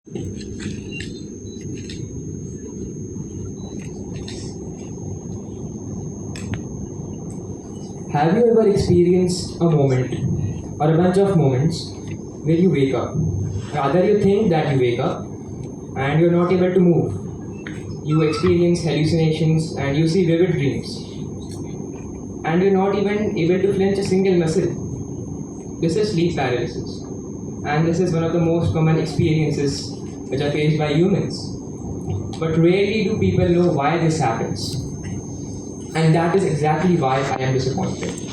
Have you ever experienced a moment or a bunch of moments where you wake up? Rather, you think that you wake up and you're not able to move. You experience hallucinations and you see vivid dreams. And you're not even able to flinch a single muscle. This is sleep paralysis. And this is one of the most common experiences which are faced by humans. But rarely do people know why this happens. And that is exactly why I am disappointed.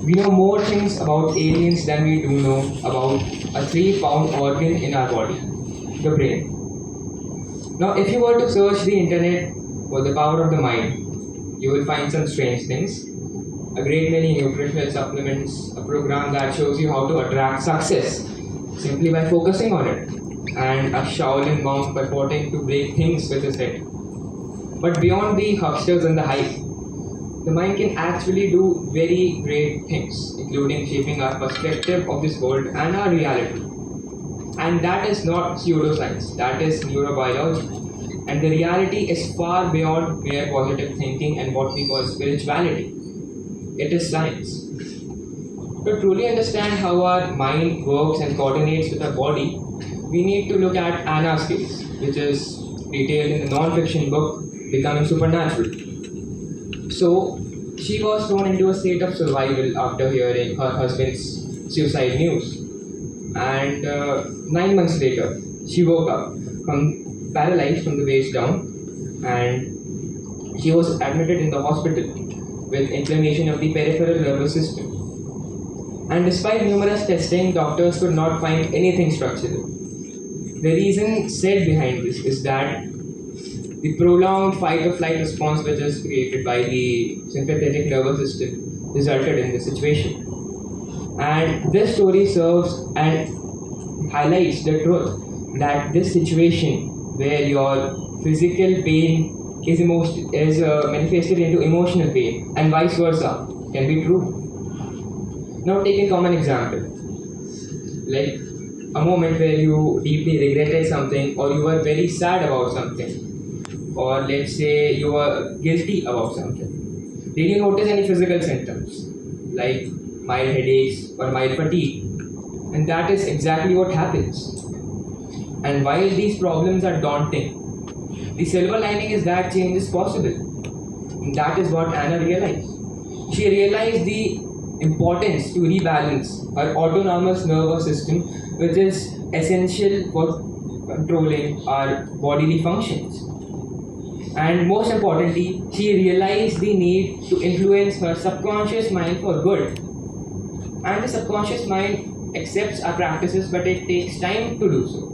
We know more things about aliens than we do know about a 3-pound organ in our body, the brain. Now, if you were to search the internet for the power of the mind, you will find some strange things. A great many nutritional supplements, a program that shows you how to attract success simply by focusing on it, and a Shaolin monk purporting to break things with his head. But beyond the hucksters and the hype, the mind can actually do very great things, including shaping our perspective of this world and our reality. And that is not pseudoscience, that is neurobiology. And the reality is far beyond mere positive thinking and what we call spirituality. It is science. To truly understand how our mind works and coordinates with our body, we need to look at Anna's case, which is detailed in the non-fiction book Becoming Supernatural. So, she was thrown into a state of survival after hearing her husband's suicide news. And 9 months later, she woke up from paralyzed from the waist down, and she was admitted in the hospital with inflammation of the peripheral nervous system. And despite numerous testing, doctors could not find anything structural. The reason said behind this is that the prolonged fight or flight response, which is created by the sympathetic nervous system, resulted in this situation. And this story serves and highlights the truth that this situation, where your physical pain is manifested into emotional pain, and vice versa, can be true. Now, take a common example, like a moment where you deeply regretted something, or you were very sad about something, or let's say you were guilty about something. Did you notice any physical symptoms like mild headaches or mild fatigue? And that is exactly what happens. And while these problems are daunting, the silver lining is that change is possible. And that is what Anna realized. She realized the importance to rebalance her autonomous nervous system, which is essential for controlling our bodily functions. And most importantly, she realized the need to influence her subconscious mind for good. And the subconscious mind accepts our practices, but it takes time to do so.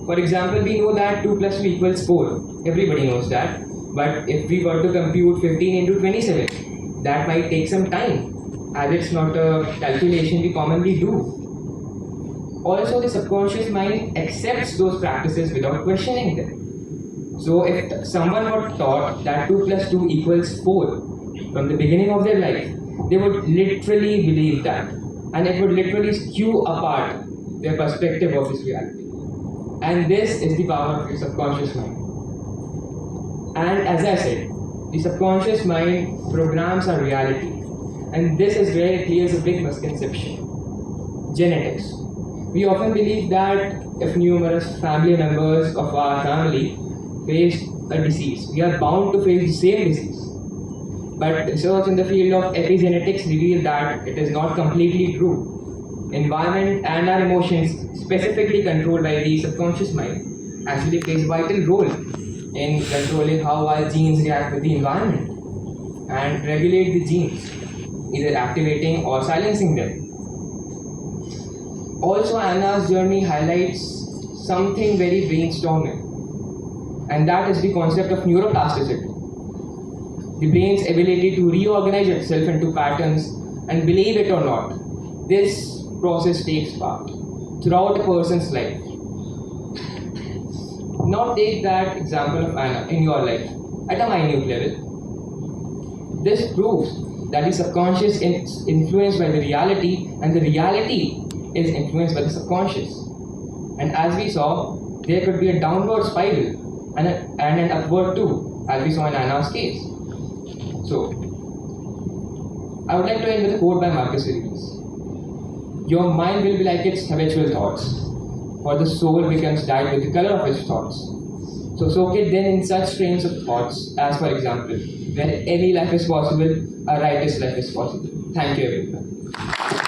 For example, we know that 2 plus 2 equals 4. Everybody knows that. But if we were to compute 15 into 27, that might take some time, as it's not a calculation we commonly do. Also, the subconscious mind accepts those practices without questioning them. So if someone were taught that 2 plus 2 equals 4 from the beginning of their life, they would literally believe that. And it would literally skew apart their perspective of this reality. And this is the power of your subconscious mind. And as I said, the subconscious mind programs our reality. And this is where it clears a big misconception. Genetics. We often believe that if numerous family members of our family face a disease, we are bound to face the same disease. But research in the field of epigenetics reveal that it is not completely true. Environment and our emotions, specifically controlled by the subconscious mind, actually plays a vital role in controlling how our genes react with the environment and regulate the genes, either activating or silencing them. Also, Anna's journey highlights something very brainstorming, and that is the concept of neuroplasticity. The brain's ability to reorganize itself into patterns, and believe it or not, this process takes part throughout a person's life. Now take that example of Anna in your life at a minute level. This proves that the subconscious is influenced by the reality, and the reality is influenced by the subconscious. And as we saw, there could be a downward spiral and an upward too, as we saw in Anna's case. So, I would like to end with a quote by Marcus Aurelius. Your mind will be like its habitual thoughts, for the soul becomes dyed with the color of its thoughts. So soak it then in such trains of thoughts as, for example, where any life is possible, a righteous life is possible. Thank you, everyone.